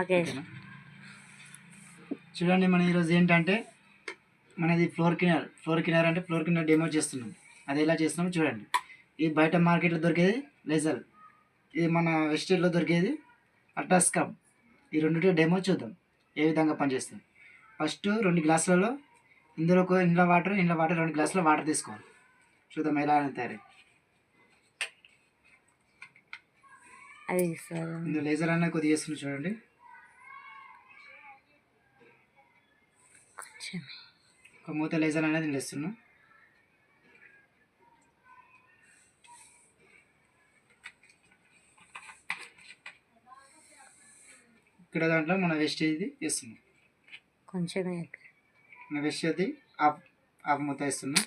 Okay. ఓకేనా? చూడండి మన ఈరోజు ఏంటంటే మనది ఫ్లోర్ క్లీనర్ అంటే ఫ్లోర్ క్లీనర్ డెమో చేస్తున్నాం. అది ఎలా చేస్తున్నామో చూడండి. ఇది బయట మార్కెట్లో దొరికేది లెజల్, ఇది మన వెస్టేజ్లో దొరికేది అటాస్కమ్. ఈ రెండింటి డెమో చూద్దాం ఏ విధంగా పనిచేస్తుంది. ఫస్ట్ 2 గ్లాసులలో ఇందులో వాటర్ 2 గ్లాసుల వాటర్ తీసుకోవాలి. చూద్దాం ఎలా తయారై. అది ఇందులో లేజర్ అనేది కొద్దిగా చేస్తుంది చూడండి. ఒక మూత లేజర్ అనేది వేస్తున్నాం. ఇక్కడ దాంట్లో మన వెస్టేజ్ వేస్తున్నాం. కొంచెం మన వెస్టేజ్ హాఫ్ మూత వేస్తున్నాం.